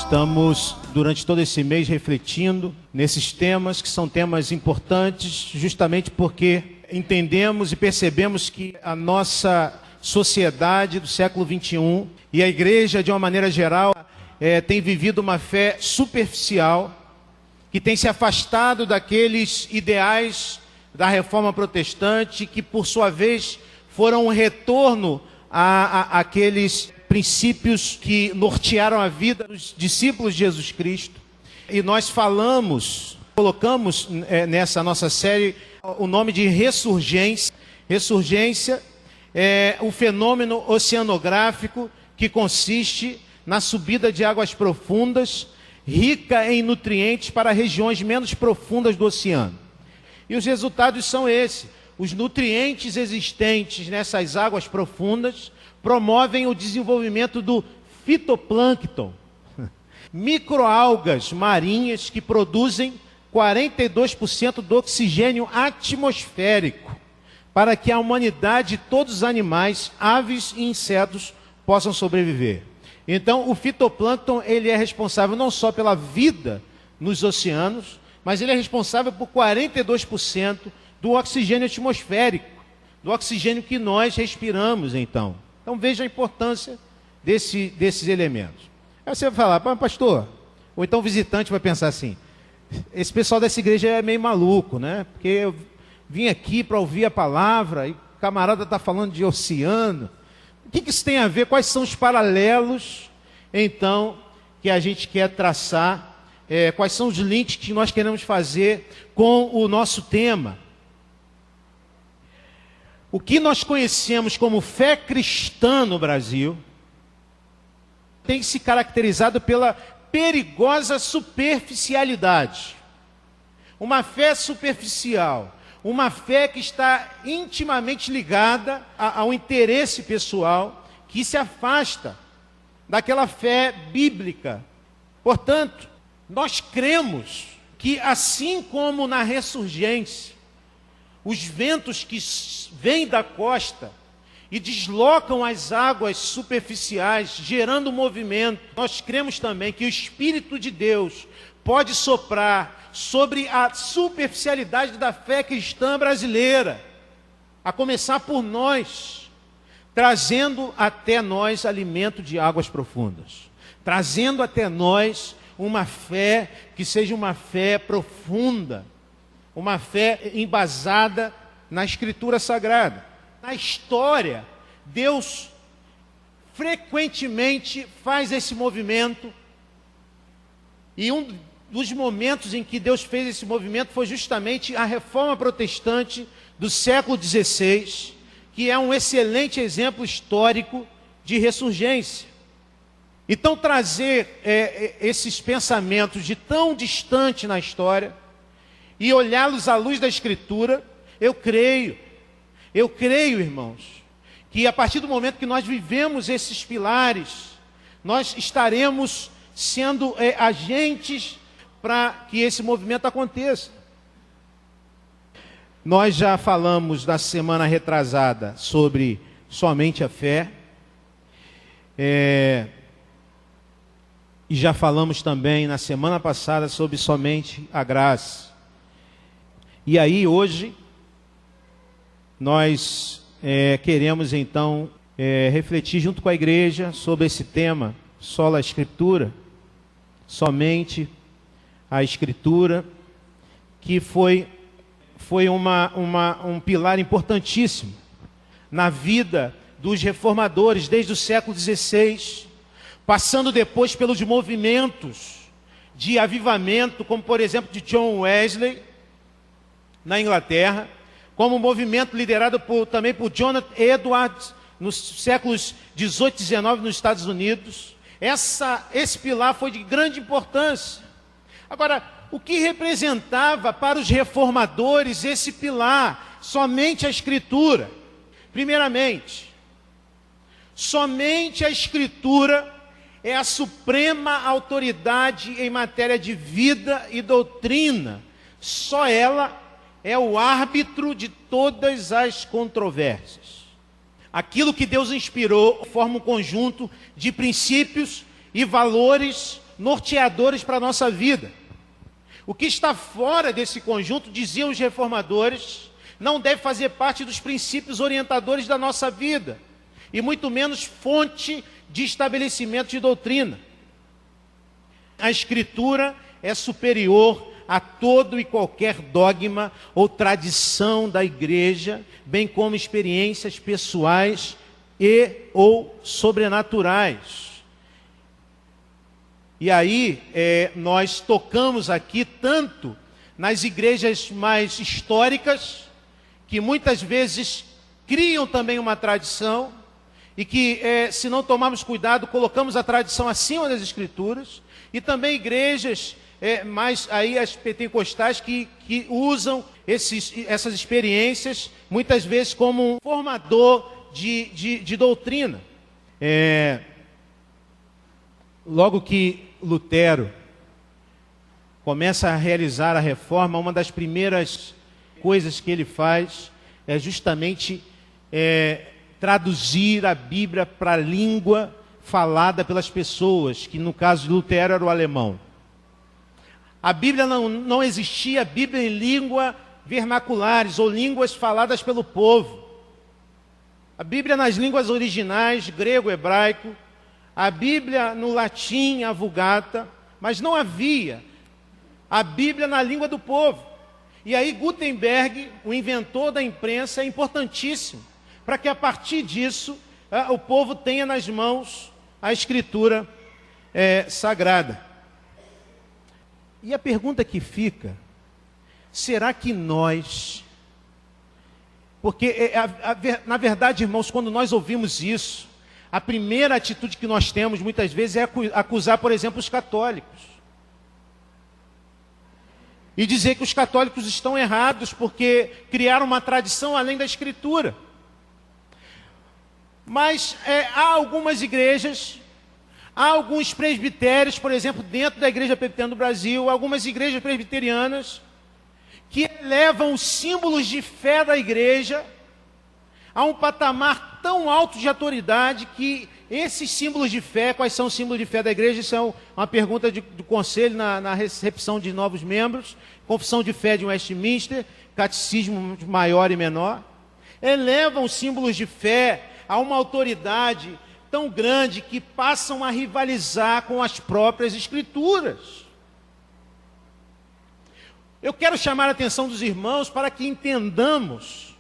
Estamos, durante todo esse mês, refletindo nesses temas, que são temas importantes, justamente porque entendemos e percebemos que a nossa sociedade do século XXI e a igreja, de uma maneira geral, tem vivido uma fé superficial, que tem se afastado daqueles ideais da reforma protestante, que, por sua vez, foram um retorno àqueles princípios que nortearam a vida dos discípulos de Jesus Cristo. E nós colocamos nessa nossa série o nome de ressurgência. Ressurgência é um fenômeno oceanográfico que consiste na subida de águas profundas, rica em nutrientes, para regiões menos profundas do oceano. E os resultados são esses. Os nutrientes existentes nessas águas profundas promovem o desenvolvimento do fitoplâncton, microalgas marinhas que produzem 42% do oxigênio atmosférico, para que a humanidade e todos os animais, aves e insetos possam sobreviver. Então, o fitoplâncton, ele é responsável não só pela vida nos oceanos, mas ele é responsável por 42% do oxigênio atmosférico, do oxigênio que nós respiramos, então. Então, veja a importância desses elementos. Aí você vai falar, pastor, ou então o visitante vai pensar assim, esse pessoal dessa igreja é meio maluco, né? Porque eu vim aqui para ouvir a palavra e o camarada está falando de oceano. O que isso tem a ver? Quais são os paralelos, então, que a gente quer traçar? Quais são os links que nós queremos fazer com o nosso tema? O que nós conhecemos como fé cristã no Brasil tem se caracterizado pela perigosa superficialidade. Uma fé superficial, uma fé que está intimamente ligada ao interesse pessoal, que se afasta daquela fé bíblica. Portanto, nós cremos que, assim como na ressurgência, os ventos que vêm da costa e deslocam as águas superficiais, gerando movimento, nós cremos também que o Espírito de Deus pode soprar sobre a superficialidade da fé cristã brasileira, a começar por nós, trazendo até nós alimento de águas profundas, trazendo até nós uma fé que seja uma fé profunda, uma fé embasada na Escritura Sagrada. Na história, Deus frequentemente faz esse movimento, e um dos momentos em que Deus fez esse movimento foi justamente a Reforma Protestante do século XVI, que é um excelente exemplo histórico de ressurgência. Então, trazer esses pensamentos de tão distante na história e olhá-los à luz da Escritura, eu creio, irmãos, que a partir do momento que nós vivemos esses pilares, nós estaremos sendo agentes para que esse movimento aconteça. Nós já falamos na semana retrasada sobre somente a fé, e já falamos também na semana passada sobre somente a graça. E aí hoje nós queremos então refletir junto com a igreja sobre esse tema, sola Escritura, somente a Escritura, que foi um pilar importantíssimo na vida dos reformadores desde o século XVI, passando depois pelos movimentos de avivamento, como por exemplo de John Wesley, na Inglaterra, como um movimento liderado também por Jonathan Edwards, nos séculos 18 e 19 nos Estados Unidos. Esse pilar foi de grande importância. Agora, o que representava para os reformadores esse pilar? Somente a Escritura. Primeiramente, somente a Escritura é a suprema autoridade em matéria de vida e doutrina. Só ela é o árbitro de todas as controvérsias. Aquilo que Deus inspirou forma um conjunto de princípios e valores norteadores para a nossa vida. O que está fora desse conjunto, diziam os reformadores, não deve fazer parte dos princípios orientadores da nossa vida, e muito menos fonte de estabelecimento de doutrina. A Escritura é superior a todo e qualquer dogma ou tradição da igreja, bem como experiências pessoais e ou sobrenaturais. E aí, nós tocamos aqui tanto nas igrejas mais históricas, que muitas vezes criam também uma tradição, e que, se não tomarmos cuidado, colocamos a tradição acima das Escrituras, e também igrejas mais aí as pentecostais que usam essas experiências, muitas vezes como um formador de doutrina. Logo que Lutero começa a realizar a reforma, uma das primeiras coisas que ele faz é justamente traduzir a Bíblia para a língua falada pelas pessoas, que no caso de Lutero era o alemão. A Bíblia não existia Bíblia em língua vernaculares ou línguas faladas pelo povo. A Bíblia nas línguas originais, grego, hebraico, a Bíblia no latim, a Vulgata, mas não havia a Bíblia na língua do povo. E aí Gutenberg, o inventor da imprensa, é importantíssimo, para que a partir disso o povo tenha nas mãos a Escritura sagrada. E a pergunta que fica, será que nós... Porque, na verdade, irmãos, quando nós ouvimos isso, a primeira atitude que nós temos, muitas vezes, é acusar, por exemplo, os católicos. E dizer que os católicos estão errados porque criaram uma tradição além da Escritura. Mas há algumas igrejas, há alguns presbitérios, por exemplo, dentro da Igreja Presbiteriana do Brasil, algumas igrejas presbiterianas, que levam os símbolos de fé da igreja a um patamar tão alto de autoridade que esses símbolos de fé, quais são os símbolos de fé da igreja? Isso é uma pergunta do conselho na recepção de novos membros, confissão de fé de Westminster, catecismo maior e menor. Elevam os símbolos de fé a uma autoridade tão grande que passam a rivalizar com as próprias Escrituras. Eu quero chamar a atenção dos irmãos para que entendamos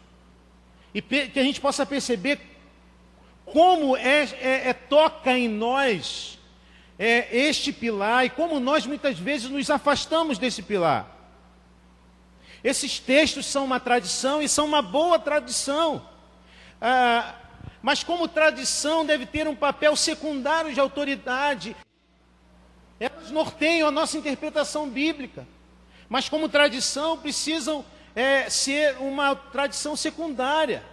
e que a gente possa perceber como toca em nós este pilar e como nós muitas vezes nos afastamos desse pilar. Esses textos são uma tradição e são uma boa tradição, mas como tradição deve ter um papel secundário de autoridade. Elas norteiam a nossa interpretação bíblica. Mas como tradição precisam ser uma tradição secundária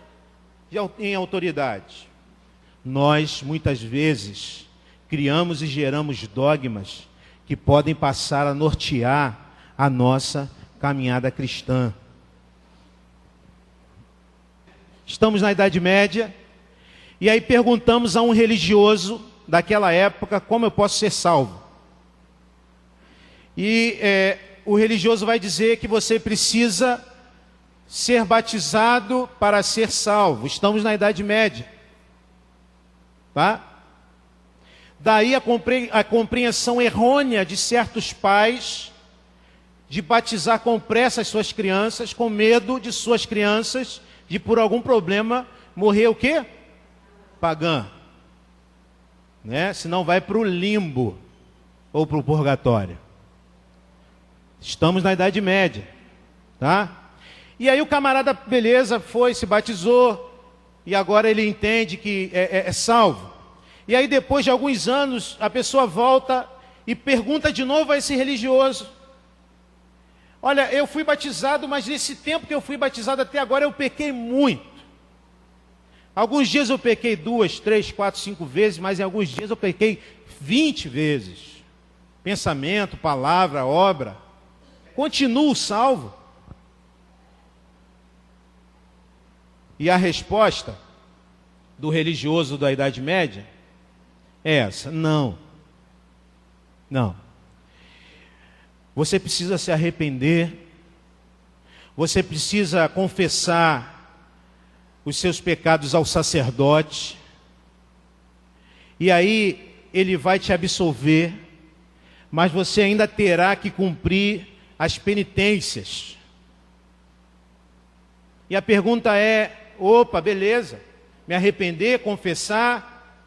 em autoridade. Nós, muitas vezes, criamos e geramos dogmas que podem passar a nortear a nossa caminhada cristã. Estamos na Idade Média, e aí perguntamos a um religioso daquela época como eu posso ser salvo. E o religioso vai dizer que você precisa ser batizado para ser salvo. Estamos na Idade Média. Tá? Daí a compreensão errônea de certos pais de batizar com pressa as suas crianças, com medo de suas crianças, de por algum problema, morrer o quê? Pagã. Né? Senão vai para o limbo ou para o purgatório. Estamos na Idade Média, tá? E aí o camarada, beleza, foi, se batizou, e agora ele entende que é salvo. E aí depois de alguns anos, a pessoa volta e pergunta de novo a esse religioso: olha, eu fui batizado, mas nesse tempo que eu fui batizado até agora eu pequei muito. Alguns dias eu pequei 2, 3, 4, 5 vezes, mas em alguns dias eu pequei 20 vezes. Pensamento, palavra, obra. Continuo salvo? E a resposta do religioso da Idade Média é essa: não. Não. Você precisa se arrepender. Você precisa confessar os seus pecados ao sacerdote. E aí ele vai te absolver, mas você ainda terá que cumprir as penitências. E a pergunta é: opa, beleza, me arrepender, confessar,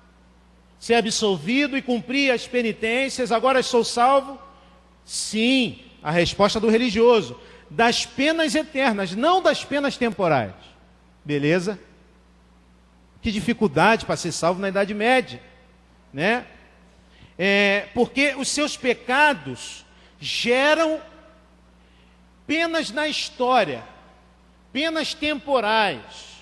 ser absolvido e cumprir as penitências, agora sou salvo? Sim, a resposta do religioso: das penas eternas, não das penas temporais. Beleza? Que dificuldade para ser salvo na Idade Média, né? Porque os seus pecados geram penas na história, penas temporais.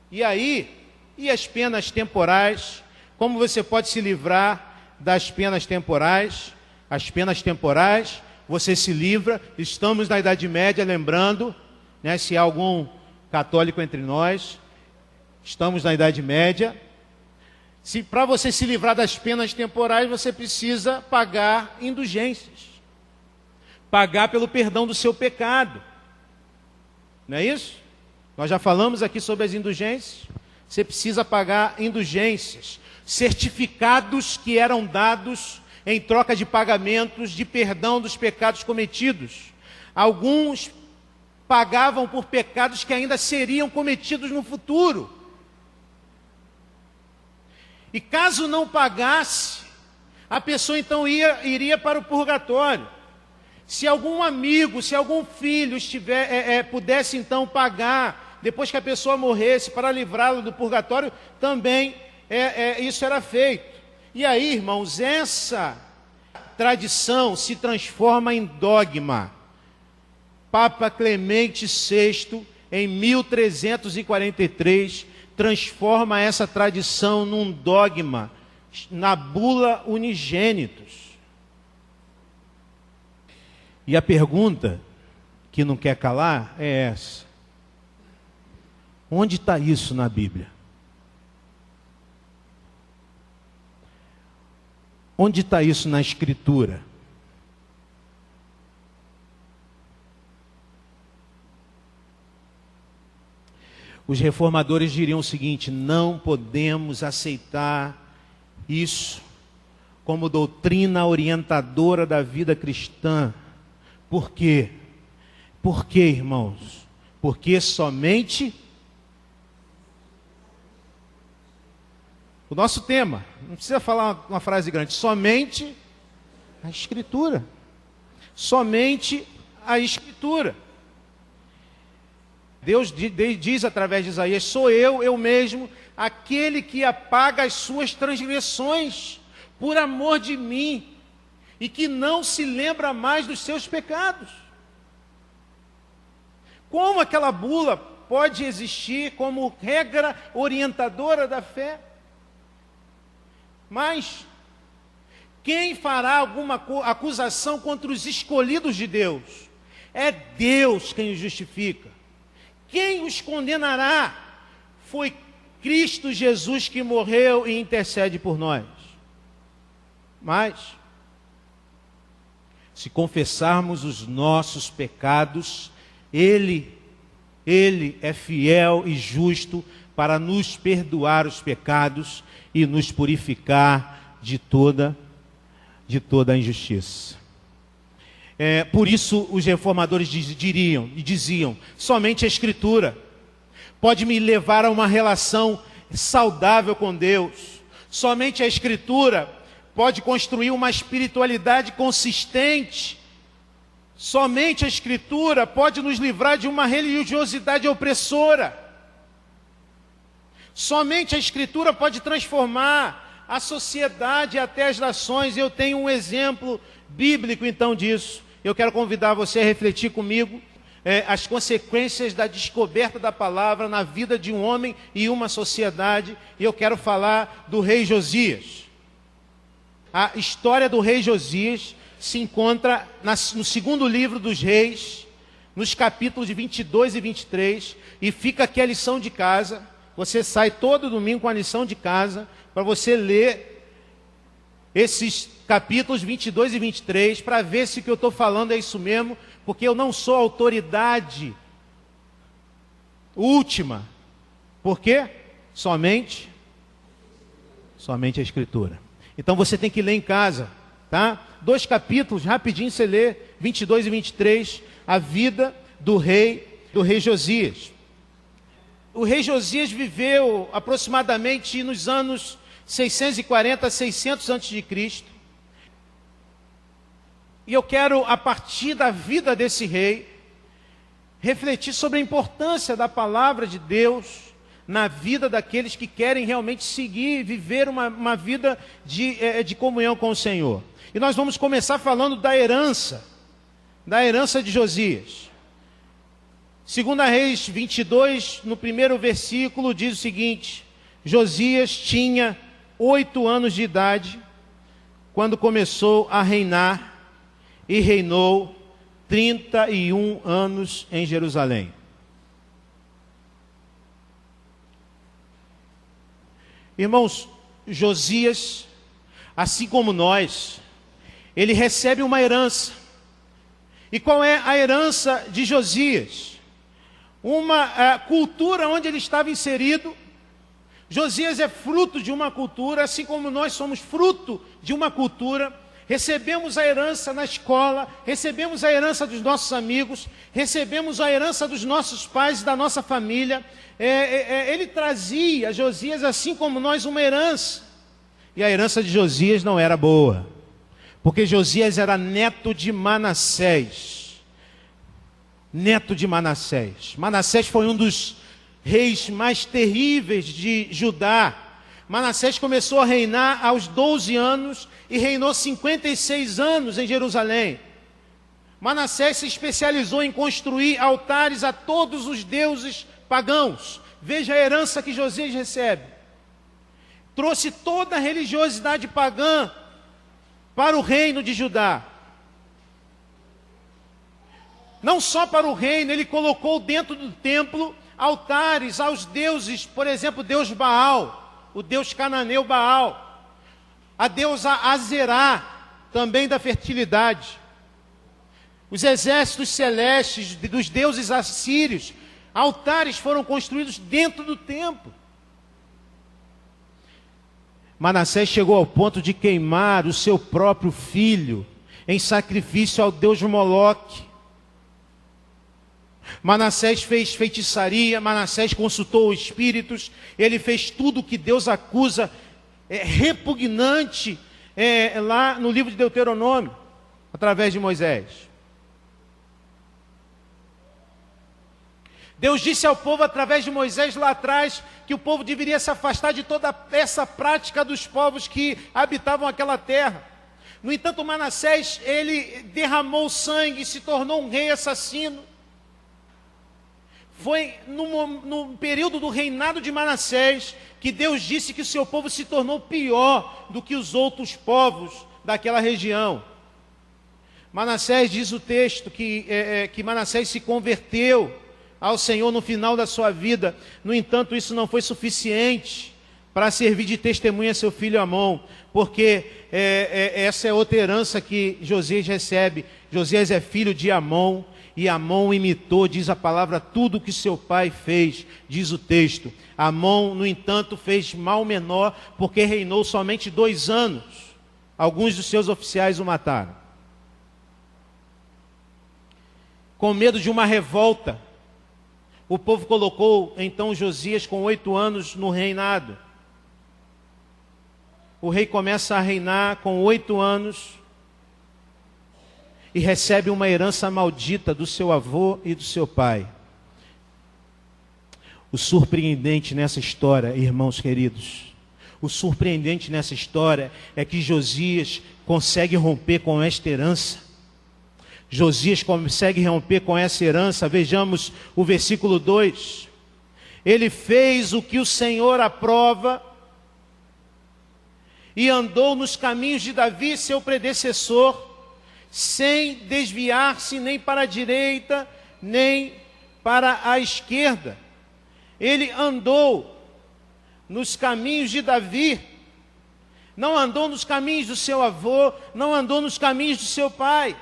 E aí, e as penas temporais? Como você pode se livrar das penas temporais? As penas temporais, você se livra. Estamos na Idade Média, lembrando, né, se há algum católico entre nós, estamos na Idade Média. Se para você se livrar das penas temporais, você precisa pagar indulgências, pagar pelo perdão do seu pecado. Não é isso? Nós já falamos aqui sobre as indulgências. Você precisa pagar indulgências, certificados que eram dados em troca de pagamentos de perdão dos pecados cometidos. Alguns pagavam por pecados que ainda seriam cometidos no futuro. E caso não pagasse, a pessoa então iria para o purgatório. Se algum amigo, se algum filho pudesse então pagar, depois que a pessoa morresse, para livrá-lo do purgatório, também isso era feito. E aí, irmãos, essa tradição se transforma em dogma. Papa Clemente VI, em 1343, transforma essa tradição num dogma, na bula Unigênitos. E a pergunta que não quer calar é essa: onde está isso na Bíblia? Onde está isso na Escritura? Os reformadores diriam o seguinte: não podemos aceitar isso como doutrina orientadora da vida cristã. Por quê? Por quê, irmãos? Porque somente o nosso tema, não precisa falar uma frase grande, somente a Escritura. Somente a Escritura. Deus diz através de Isaías: sou eu mesmo, aquele que apaga as suas transgressões por amor de mim, e que não se lembra mais dos seus pecados. Como aquela bula pode existir como regra orientadora da fé? Mas quem fará alguma acusação contra os escolhidos de Deus? É Deus quem os justifica. Quem os condenará? Foi Cristo Jesus que morreu e intercede por nós. Mas, se confessarmos os nossos pecados, Ele é fiel e justo para nos perdoar os pecados e nos purificar de toda a injustiça. Por isso os reformadores diziam: somente a Escritura pode me levar a uma relação saudável com Deus. Somente a Escritura pode construir uma espiritualidade consistente. Somente a Escritura pode nos livrar de uma religiosidade opressora. Somente a Escritura pode transformar a sociedade e até as nações. Eu tenho um exemplo bíblico então disso. Eu quero convidar você a refletir comigo as consequências da descoberta da palavra na vida de um homem e uma sociedade. E eu quero falar do rei Josias. A história do rei Josias se encontra no segundo livro dos reis, nos capítulos 22 e 23, e fica aqui a lição de casa. Você sai todo domingo com a lição de casa, para você ler esses capítulos 22 e 23 para ver se o que eu estou falando é isso mesmo, porque eu não sou autoridade última. Por quê? Somente a Escritura. Então você tem que ler em casa, tá? 2 capítulos, rapidinho você lê, 22 e 23, a vida do rei Josias. O rei Josias viveu aproximadamente nos anos 640 a 600 a.C. E eu quero, a partir da vida desse rei, refletir sobre a importância da palavra de Deus na vida daqueles que querem realmente seguir, viver uma vida de comunhão com o Senhor. E nós vamos começar falando da herança de Josias. 2 Reis 22, no primeiro versículo, diz o seguinte: Josias tinha 8 anos de idade quando começou a reinar, e reinou 31 anos em Jerusalém. Irmãos, Josias, assim como nós, ele recebe uma herança. E qual é a herança de Josias? Uma cultura onde ele estava inserido. Josias é fruto de uma cultura, assim como nós somos fruto de uma cultura. Recebemos a herança na escola, recebemos a herança dos nossos amigos, recebemos a herança dos nossos pais e da nossa família. Ele trazia, Josias, assim como nós, uma herança. E a herança de Josias não era boa, porque Josias era neto de Manassés. Neto de Manassés. Manassés foi um dos reis mais terríveis de Judá. Manassés começou a reinar aos 12 anos e reinou 56 anos em Jerusalém. Manassés se especializou em construir altares a todos os deuses pagãos. Veja a herança que Josias recebe. Trouxe toda a religiosidade pagã para o reino de Judá. Não só para o reino, ele colocou dentro do templo altares aos deuses, por exemplo, Deus Baal, o Deus cananeu Baal, a deusa Azerá, também da fertilidade. Os exércitos celestes dos deuses assírios, altares foram construídos dentro do templo. Manassés chegou ao ponto de queimar o seu próprio filho em sacrifício ao deus Moloque. Manassés fez feitiçaria, Manassés consultou espíritos, ele fez tudo o que Deus acusa, repugnante, lá no livro de Deuteronômio, através de Moisés. Deus disse ao povo através de Moisés lá atrás que o povo deveria se afastar de toda essa prática dos povos que habitavam aquela terra. No entanto, Manassés, ele derramou sangue e se tornou um rei assassino. Foi no período do reinado de Manassés que Deus disse que o seu povo se tornou pior do que os outros povos daquela região. Manassés, diz o texto, que Manassés se converteu ao Senhor no final da sua vida. No entanto, isso não foi suficiente para servir de testemunha a seu filho Amon, porque essa é outra herança que Josias recebe. Josias é filho de Amon, e Amon imitou, diz a palavra, tudo que seu pai fez, diz o texto. Amon, no entanto, fez mal menor, porque reinou somente 2 anos. Alguns dos seus oficiais o mataram. Com medo de uma revolta, o povo colocou então Josias com 8 anos no reinado. O rei começa a reinar com 8 anos e recebe uma herança maldita do seu avô e do seu pai. O surpreendente nessa história, irmãos queridos, o surpreendente nessa história é que Josias consegue romper com esta herança. Josias consegue romper com essa herança. Vejamos o versículo 2. Ele fez o que o Senhor aprova e andou nos caminhos de Davi, seu predecessor, sem desviar-se nem para a direita, nem para a esquerda. Ele andou nos caminhos de Davi. não andou nos caminhos do seu avô, não andou nos caminhos do seu pai.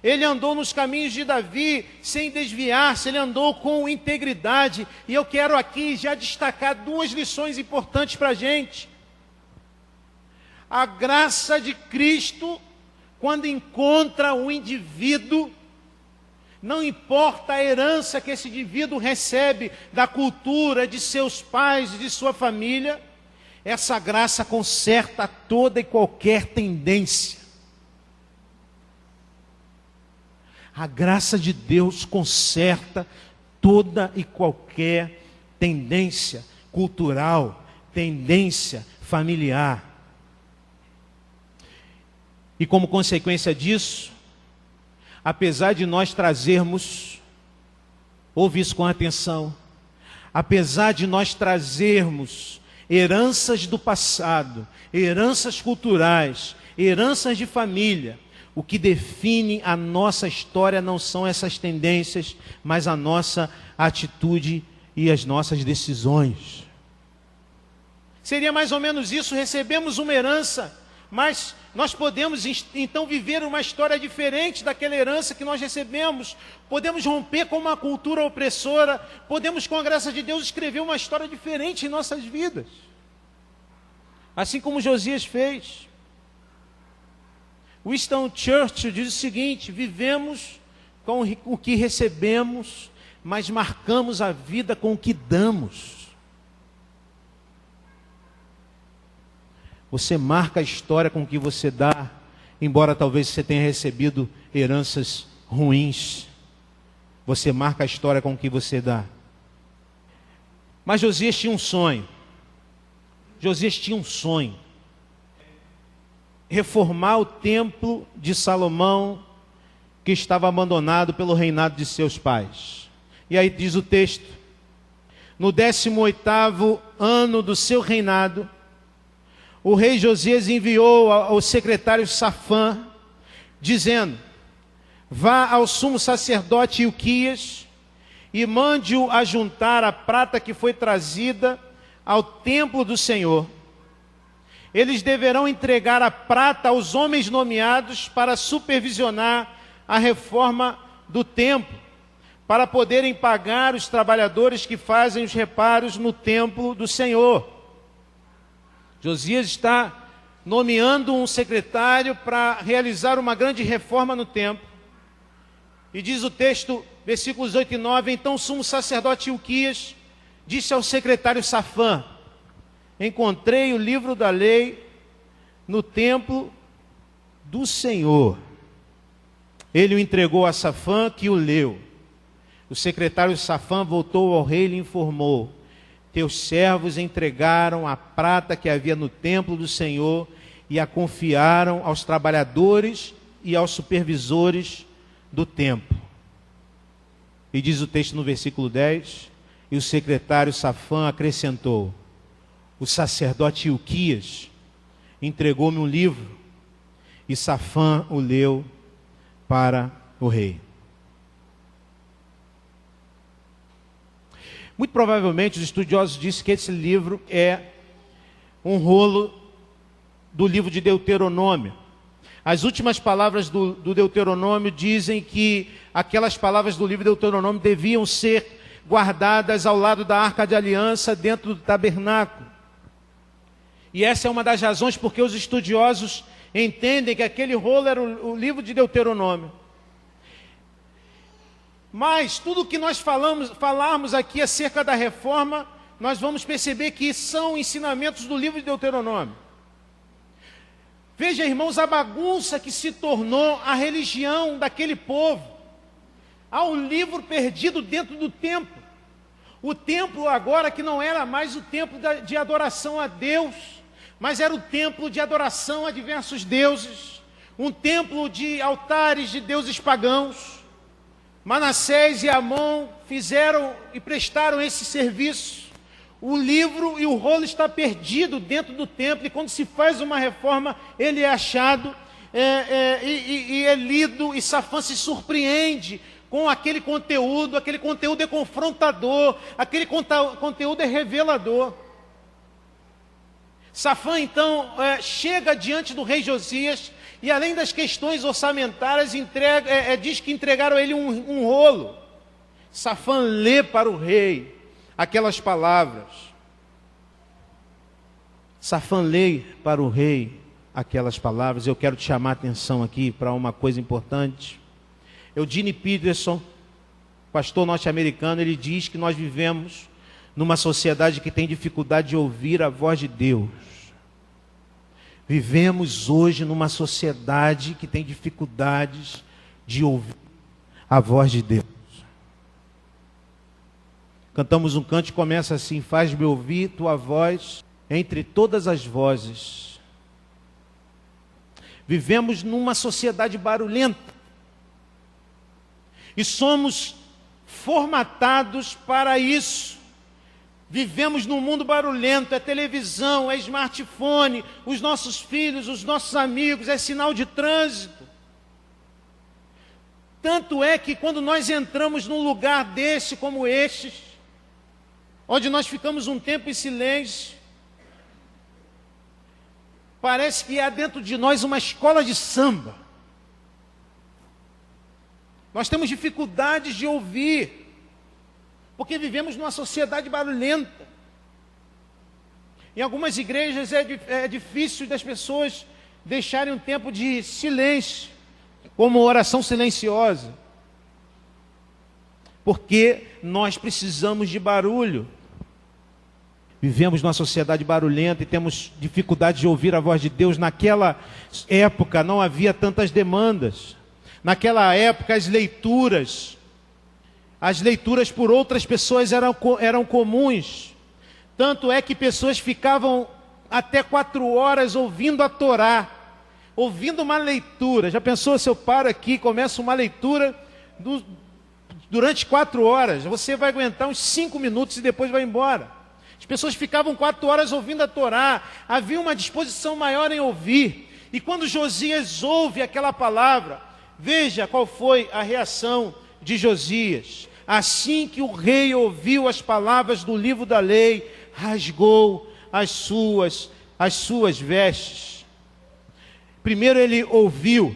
Ele andou nos caminhos de Davi, sem desviar-se, ele andou com integridade. E eu quero aqui já destacar duas lições importantes para a gente. A graça de Cristo, quando encontra o indivíduo, não importa a herança que esse indivíduo recebe da cultura, de seus pais, de sua família, essa graça conserta toda e qualquer tendência. A graça de Deus conserta toda e qualquer tendência cultural, tendência familiar. E como consequência disso, apesar de nós trazermos, ouve isso com atenção, apesar de nós trazermos heranças do passado, heranças culturais, heranças de família, o que define a nossa história não são essas tendências, mas a nossa atitude e as nossas decisões. Seria mais ou menos isso: recebemos uma herança, mas nós podemos então viver uma história diferente daquela herança que nós recebemos. Podemos romper com uma cultura opressora, podemos, com a graça de Deus, escrever uma história diferente em nossas vidas. Assim como Josias fez. Winston Churchill diz o seguinte: vivemos com o que recebemos, mas marcamos a vida com o que damos. Você marca a história com o que você dá, embora talvez você tenha recebido heranças ruins. Você marca a história com o que você dá. Mas Josias tinha um sonho. Josias tinha um sonho. Reformar o templo de Salomão, que estava abandonado pelo reinado de seus pais. E aí diz o texto: no 18º ano do seu reinado, o rei Josias enviou ao secretário Safã, dizendo: vá ao sumo sacerdote Ilquias e mande-o ajuntar a prata que foi trazida ao templo do Senhor. Eles deverão entregar a prata aos homens nomeados para supervisionar a reforma do templo, para poderem pagar os trabalhadores que fazem os reparos no templo do Senhor. Josias está nomeando um secretário para realizar uma grande reforma no templo. E diz o texto, versículos 8 e 9, então o sumo sacerdote Ilquias disse ao secretário Safã: encontrei o livro da lei no templo do Senhor. Ele o entregou a Safã, que o leu. O secretário Safã voltou ao rei e lhe informou: teus servos entregaram a prata que havia no templo do Senhor e a confiaram aos trabalhadores e aos supervisores do templo. E diz o texto no versículo 10, e o secretário Safã acrescentou: o sacerdote Ilquias entregou-me um livro, e Safã o leu para o rei. Muito provavelmente os estudiosos dizem que esse livro é um rolo do livro de Deuteronômio. As últimas palavras do Deuteronômio dizem que aquelas palavras do livro de Deuteronômio deviam ser guardadas ao lado da Arca de Aliança, dentro do tabernáculo. E essa é uma das razões porque os estudiosos entendem que aquele rolo era o livro de Deuteronômio. Mas tudo que nós falarmos aqui acerca da reforma, nós vamos perceber que são ensinamentos do livro de Deuteronômio. Veja, irmãos, a bagunça que se tornou a religião daquele povo. Há um livro perdido dentro do templo. O templo agora que não era mais o templo de adoração a Deus, mas era o templo de adoração a diversos deuses. Um templo de altares de deuses pagãos. Manassés e Amon fizeram e prestaram esse serviço. O livro e o rolo está perdido dentro do templo, e quando se faz uma reforma, ele é achado e é lido, e Safã se surpreende com aquele conteúdo é confrontador, aquele conteúdo é revelador. Safã, então, chega diante do rei Josias e, além das questões orçamentárias, diz que entregaram a ele um rolo. Safã lê para o rei aquelas palavras. Safã lê para o rei aquelas palavras. Eu quero te chamar a atenção aqui para uma coisa importante. Eugene Peterson, pastor norte-americano, ele diz que nós vivemos numa sociedade que tem dificuldade de ouvir a voz de Deus. Vivemos hoje numa sociedade que tem dificuldades de ouvir a voz de Deus. Cantamos um canto que começa assim: faz-me ouvir tua voz entre todas as vozes. Vivemos numa sociedade barulhenta e somos formatados para isso. Vivemos num mundo barulhento, é televisão, é smartphone, os nossos filhos, os nossos amigos, é sinal de trânsito. Tanto é que quando nós entramos num lugar desse como estes, onde nós ficamos um tempo em silêncio, parece que há dentro de nós uma escola de samba. Nós temos dificuldades de ouvir, porque vivemos numa sociedade barulhenta. Em algumas igrejas é difícil das pessoas deixarem um tempo de silêncio, como oração silenciosa, porque nós precisamos de barulho. Vivemos numa sociedade barulhenta e temos dificuldade de ouvir a voz de Deus. Naquela época não havia tantas demandas. Naquela época as leituras por outras pessoas eram comuns. Tanto é que pessoas ficavam até 4 horas ouvindo a Torá, ouvindo uma leitura. Já pensou se eu paro aqui e começo uma leitura durante 4 horas? Você vai aguentar uns 5 minutos e depois vai embora. As pessoas ficavam 4 horas ouvindo a Torá. Havia uma disposição maior em ouvir. E quando Josias ouve aquela palavra, veja qual foi a reação de Josias. Assim que o rei ouviu as palavras do livro da lei, rasgou as suas vestes. Primeiro ele ouviu.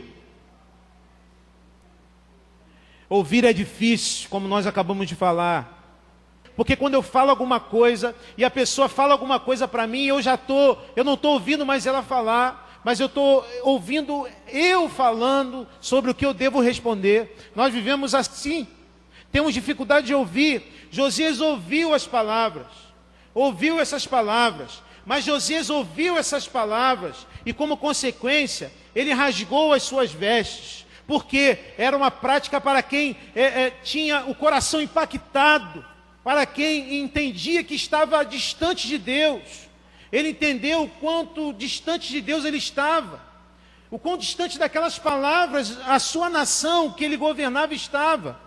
Ouvir é difícil, como nós acabamos de falar. Porque quando eu falo alguma coisa e a pessoa fala alguma coisa para mim, eu não estou ouvindo mais ela falar, mas eu estou ouvindo eu falando sobre o que eu devo responder. Nós vivemos assim, temos dificuldade de ouvir. Josias ouviu as palavras, ouviu essas palavras, mas Josias ouviu essas palavras e, como consequência, ele rasgou as suas vestes, porque era uma prática para quem tinha o coração impactado, para quem entendia que estava distante de Deus. Ele entendeu o quanto distante de Deus ele estava, o quão distante daquelas palavras a sua nação que ele governava estava.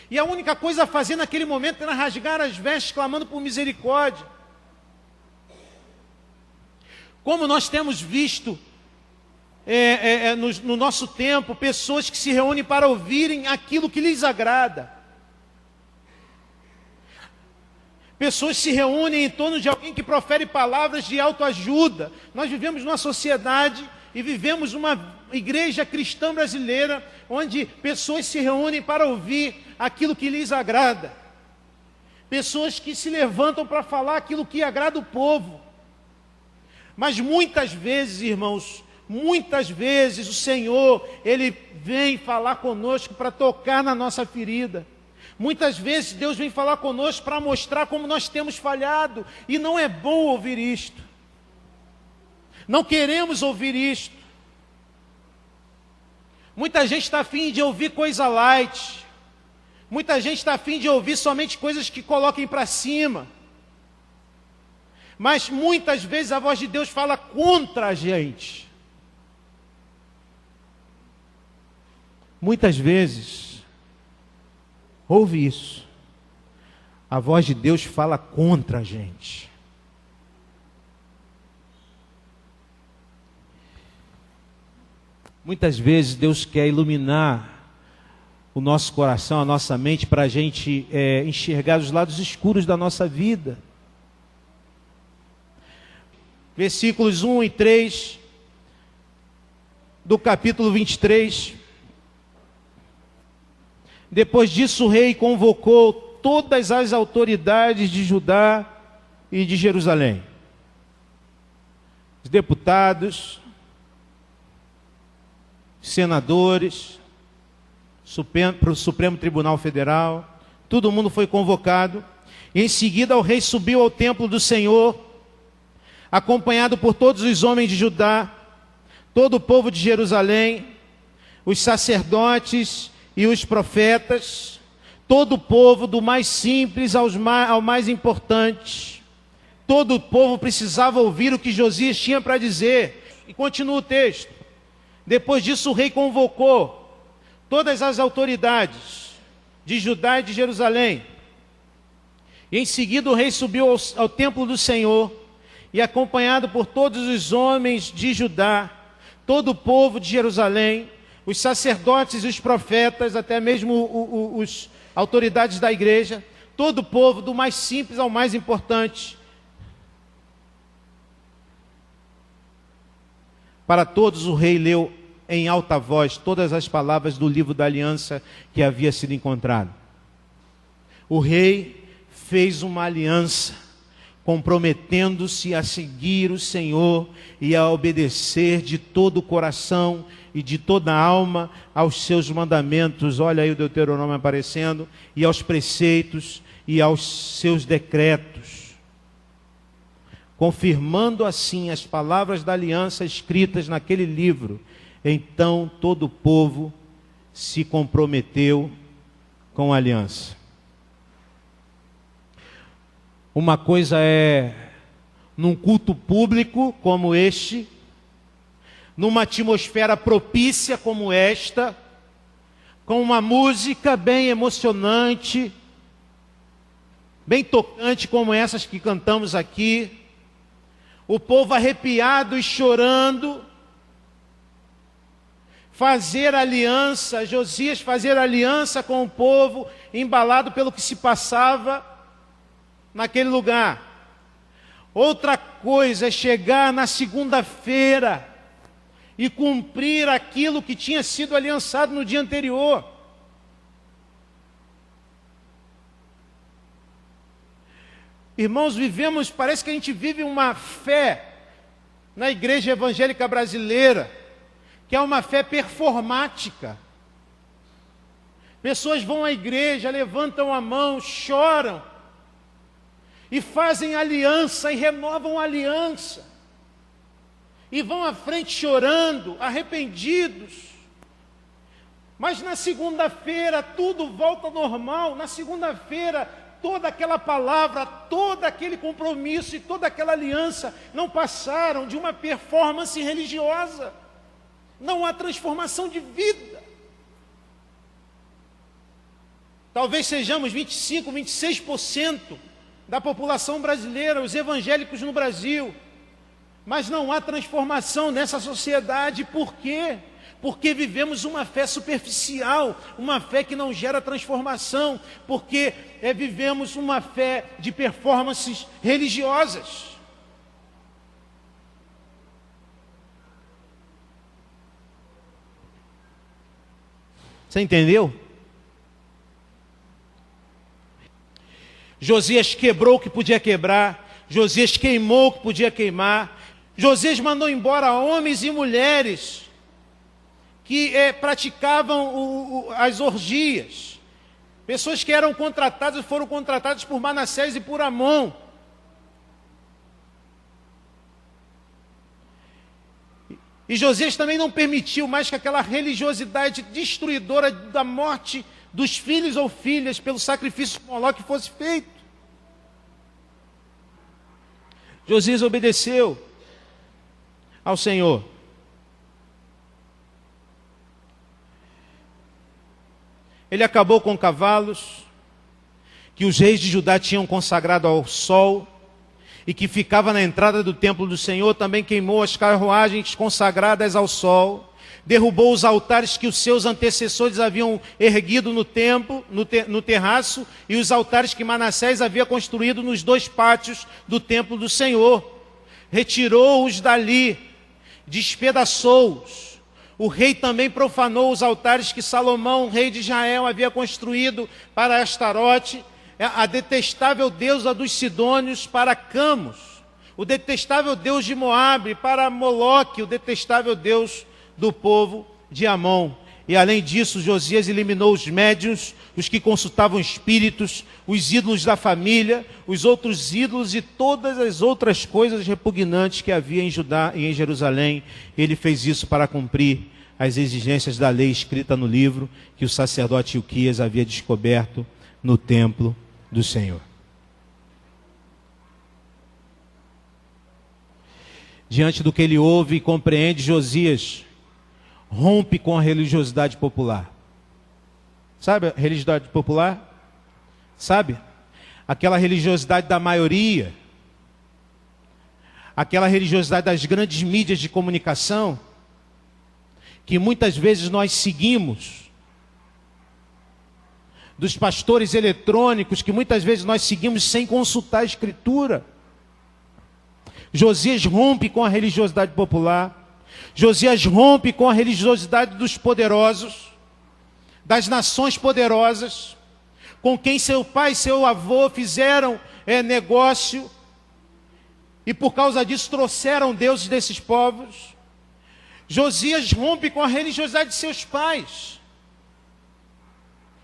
E a única coisa a fazer naquele momento era rasgar as vestes, clamando por misericórdia. Como nós temos visto no nosso tempo, pessoas que se reúnem para ouvirem aquilo que lhes agrada. Pessoas se reúnem em torno de alguém que profere palavras de autoajuda. Nós vivemos numa sociedade e vivemos uma igreja cristã brasileira, onde pessoas se reúnem para ouvir aquilo que lhes agrada. Pessoas que se levantam para falar aquilo que agrada o povo. Mas muitas vezes, irmãos, muitas vezes o Senhor, Ele vem falar conosco para tocar na nossa ferida. Muitas vezes Deus vem falar conosco para mostrar como nós temos falhado. E não é bom ouvir isto. Não queremos ouvir isto. Muita gente está afim de ouvir coisa light. Muita gente está afim de ouvir somente coisas que coloquem para cima. Mas muitas vezes a voz de Deus fala contra a gente. Muitas vezes, ouve isso, a voz de Deus fala contra a gente. Muitas vezes Deus quer iluminar o nosso coração, a nossa mente, para a gente enxergar os lados escuros da nossa vida. versículos 1 e 3 do capítulo 23. Depois disso, o rei convocou todas as autoridades de Judá e de Jerusalém, os deputados, senadores, para o Supremo Tribunal Federal, todo mundo foi convocado. E em seguida o rei subiu ao templo do Senhor, acompanhado por todos os homens de Judá, todo o povo de Jerusalém, os sacerdotes e os profetas, todo o povo, do mais simples ao mais importante. Todo o povo precisava ouvir o que Josias tinha para dizer. E continua o texto. Depois disso o rei convocou todas as autoridades de Judá e de Jerusalém. E em seguida o rei subiu ao templo do Senhor, e acompanhado por todos os homens de Judá, todo o povo de Jerusalém, os sacerdotes e os profetas, até mesmo os autoridades da igreja, todo o povo, do mais simples ao mais importante. Para todos o rei leu em alta voz todas as palavras do livro da aliança que havia sido encontrado. O rei fez uma aliança, comprometendo-se a seguir o Senhor e a obedecer de todo o coração e de toda a alma aos seus mandamentos. Olha aí o Deuteronômio aparecendo. E aos preceitos e aos seus decretos, confirmando assim as palavras da aliança escritas naquele livro. Então todo o povo se comprometeu com a aliança. Uma coisa é, num culto público como este, numa atmosfera propícia como esta, com uma música bem emocionante, bem tocante como essas que cantamos aqui, o povo arrepiado e chorando, fazer aliança, Josias fazer aliança com o povo, embalado pelo que se passava naquele lugar. Outra coisa é chegar na segunda-feira e cumprir aquilo que tinha sido aliançado no dia anterior. Irmãos, parece que a gente vive uma fé na igreja evangélica brasileira, que é uma fé performática. Pessoas vão à igreja, levantam a mão, choram, e fazem aliança, e renovam a aliança, e vão à frente chorando, arrependidos. Mas na segunda-feira tudo volta ao normal. Na segunda-feira toda aquela palavra, todo aquele compromisso e toda aquela aliança não passaram de uma performance religiosa. Não há transformação de vida. Talvez sejamos 25, 26% da população brasileira, os evangélicos no Brasil. Mas não há transformação nessa sociedade. Por quê? Porque vivemos uma fé superficial, uma fé que não gera transformação, porque vivemos uma fé de performances religiosas. Você entendeu? Josias quebrou o que podia quebrar, Josias queimou o que podia queimar, Josias mandou embora homens e mulheres que praticavam as orgias, pessoas que eram contratadas, foram contratadas por Manassés e por Amon. E Josias também não permitiu mais que aquela religiosidade destruidora da morte dos filhos ou filhas pelo sacrifício de Moloque fosse feito. Josias obedeceu ao Senhor. Ele acabou com cavalos que os reis de Judá tinham consagrado ao sol e que ficava na entrada do templo do Senhor. Também queimou as carruagens consagradas ao sol, derrubou os altares que os seus antecessores haviam erguido no templo, no terraço, e os altares que Manassés havia construído nos 2 pátios do templo do Senhor. retirou-os dali, despedaçou-os. O rei também profanou os altares que Salomão, rei de Israel, havia construído para Astarote, a detestável deusa dos sidônios, para Camos, o detestável deus de Moabe, para Moloque, o detestável deus do povo de Amon. E além disso, Josias eliminou os médiuns, os que consultavam espíritos, os ídolos da família, os outros ídolos e todas as outras coisas repugnantes que havia em Judá e em Jerusalém. Ele fez isso para cumprir as exigências da lei escrita no livro que o sacerdote Ilquias havia descoberto no templo do Senhor. Diante do que ele ouve e compreende, Josias rompe com a religiosidade popular. Sabe a religiosidade popular? Sabe? Aquela religiosidade da maioria, aquela religiosidade das grandes mídias de comunicação, que muitas vezes nós seguimos, dos pastores eletrônicos, que muitas vezes nós seguimos sem consultar a Escritura. Josias rompe com a religiosidade popular. Josias rompe com a religiosidade dos poderosos, das nações poderosas, com quem seu pai e seu avô fizeram negócio, e por causa disso trouxeram deuses desses povos. Josias rompe com a religiosidade de seus pais.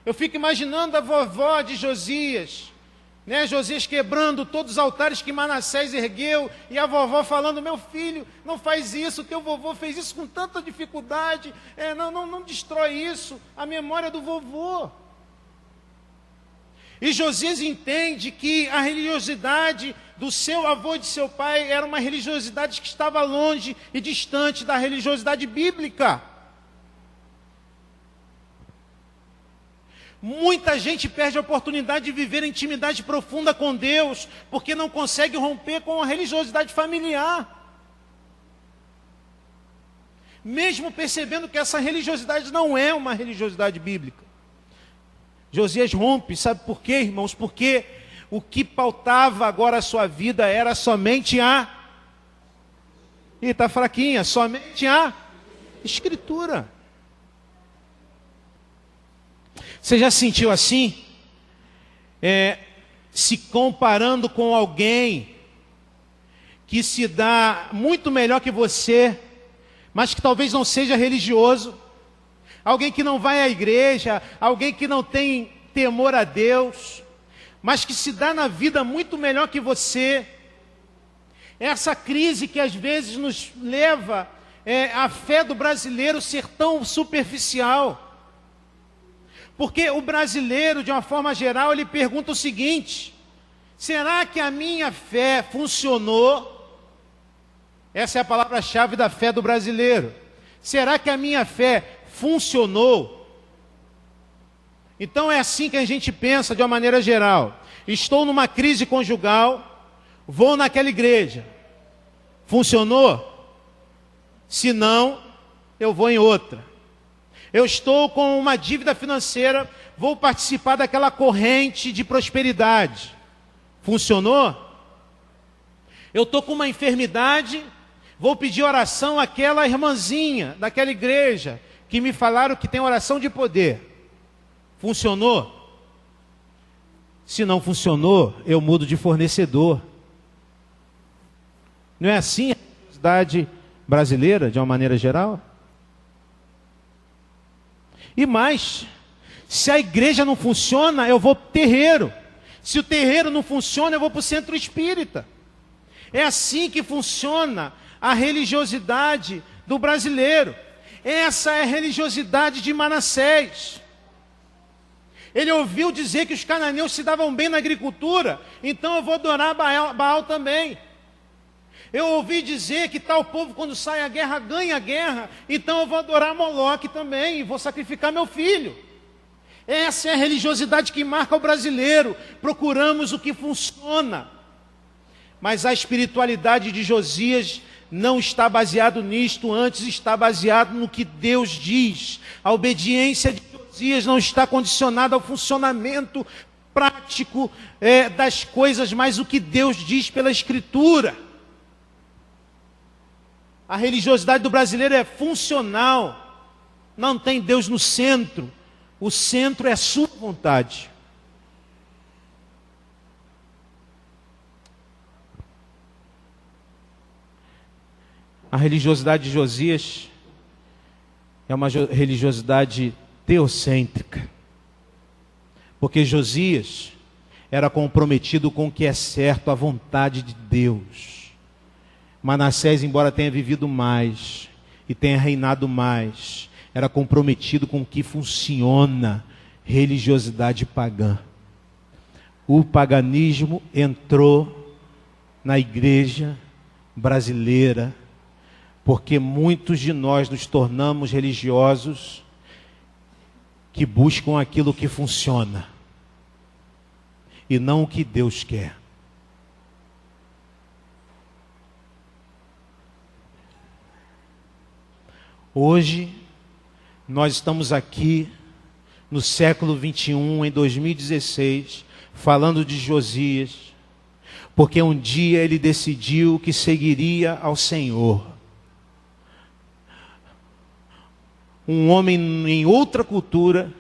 Eu fico imaginando a vovó de Josias, Josias quebrando todos os altares que Manassés ergueu, e a vovó falando: meu filho, não faz isso, teu vovô fez isso com tanta dificuldade, não destrói isso, a memória do vovô. E Josias entende que a religiosidade do seu avô e de seu pai era uma religiosidade que estava longe e distante da religiosidade bíblica. Muita gente perde a oportunidade de viver intimidade profunda com Deus, porque não consegue romper com a religiosidade familiar. Mesmo percebendo que essa religiosidade não é uma religiosidade bíblica. Josias rompe, sabe por quê, irmãos? Porque o que pautava agora a sua vida era somente está fraquinha, somente a Escritura. Você já se sentiu assim? Se comparando com alguém que se dá muito melhor que você, mas que talvez não seja religioso, alguém que não vai à igreja, alguém que não tem temor a Deus, mas que se dá na vida muito melhor que você. Essa crise que às vezes nos leva a fé do brasileiro ser tão superficial. Porque o brasileiro, de uma forma geral, ele pergunta o seguinte: será que a minha fé funcionou? Essa é a palavra-chave da fé do brasileiro. Será que a minha fé funcionou? Então é assim que a gente pensa de uma maneira geral. Estou numa crise conjugal, vou naquela igreja. Funcionou? Se não, eu vou em outra. Eu estou com uma dívida financeira, vou participar daquela corrente de prosperidade. Funcionou? Eu estou com uma enfermidade, vou pedir oração àquela irmãzinha daquela igreja, que me falaram que tem oração de poder. Funcionou? Se não funcionou, eu mudo de fornecedor. Não é assim a sociedade brasileira, de uma maneira geral? E mais, se a igreja não funciona, eu vou para o terreiro. Se o terreiro não funciona, eu vou para o centro espírita. É assim que funciona a religiosidade do brasileiro. Essa é a religiosidade de Manassés. Ele ouviu dizer que os cananeus se davam bem na agricultura, então eu vou adorar Baal também. Eu ouvi dizer que tal povo, quando sai a guerra, ganha a guerra, então eu vou adorar Moloque também, e vou sacrificar meu filho. Essa é a religiosidade que marca o brasileiro. Procuramos o que funciona. Mas a espiritualidade de Josias não está baseado nisto, antes está baseado no que Deus diz. A obediência de Josias não está condicionada ao funcionamento prático das coisas, mas o que Deus diz pela Escritura. A religiosidade do brasileiro é funcional. Não tem Deus no centro. O centro é a sua vontade. A religiosidade de Josias é uma religiosidade teocêntrica. Porque Josias era comprometido com o que é certo, a vontade de Deus. Manassés, embora tenha vivido mais e tenha reinado mais, era comprometido com o que funciona, religiosidade pagã. O paganismo entrou na igreja brasileira, porque muitos de nós nos tornamos religiosos que buscam aquilo que funciona e não o que Deus quer. Hoje, nós estamos aqui no século 21, em 2016, falando de Josias, porque um dia ele decidiu que seguiria ao Senhor. Um homem em outra cultura,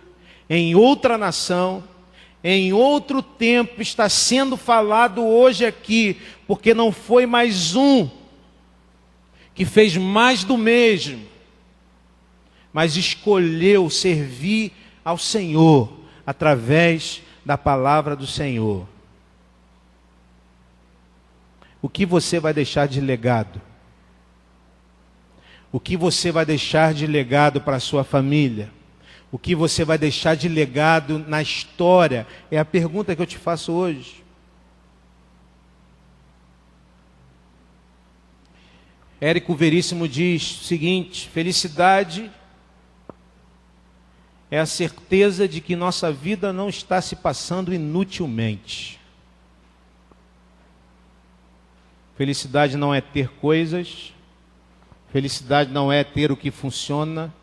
em outra nação, em outro tempo, está sendo falado hoje aqui, porque não foi mais um que fez mais do mesmo, mas escolheu servir ao Senhor através da palavra do Senhor. O que você vai deixar de legado? O que você vai deixar de legado para a sua família? O que você vai deixar de legado na história? É a pergunta que eu te faço hoje. Érico Veríssimo diz o seguinte: felicidade é a certeza de que nossa vida não está se passando inutilmente. Felicidade não é ter coisas, felicidade não é ter o que funciona,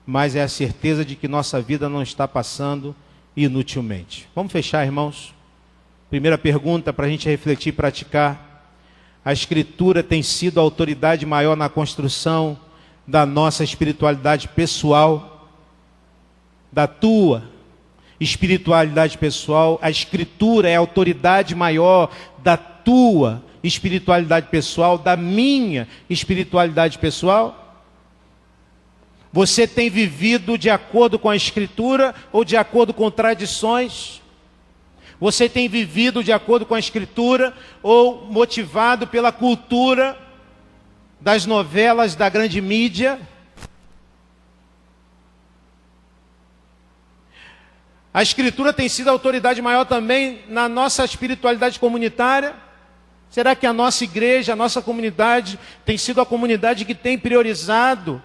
mas é a certeza de que nossa vida não está passando inutilmente. Vamos fechar, irmãos? Primeira pergunta para a gente refletir e praticar. A Escritura tem sido a autoridade maior na construção da nossa espiritualidade pessoal, da tua espiritualidade pessoal. A Escritura é a autoridade maior da tua espiritualidade pessoal, da minha espiritualidade pessoal? Você tem vivido de acordo com a Escritura ou de acordo com tradições? Você tem vivido de acordo com a Escritura ou motivado pela cultura das novelas da grande mídia? A Escritura tem sido a autoridade maior também na nossa espiritualidade comunitária? Será que a nossa igreja, a nossa comunidade, tem sido a comunidade que tem priorizado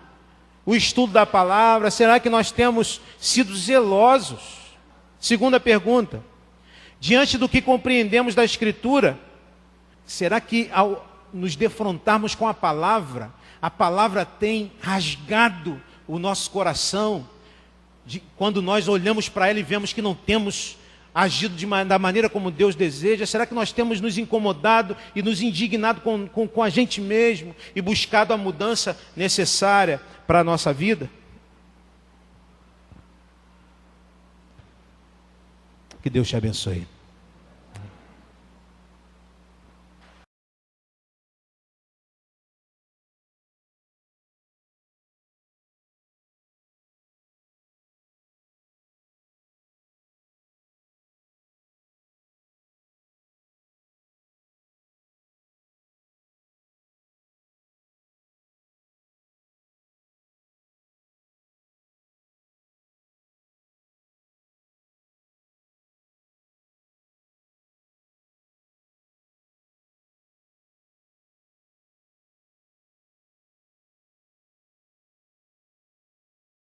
o estudo da palavra? Será que nós temos sido zelosos? Segunda pergunta: diante do que compreendemos da Escritura, será que ao nos defrontarmos com a palavra tem rasgado o nosso coração? Quando nós olhamos para ela e vemos que não temos agido da maneira como Deus deseja, será que nós temos nos incomodado e nos indignado com a gente mesmo e buscado a mudança necessária para a nossa vida? Que Deus te abençoe.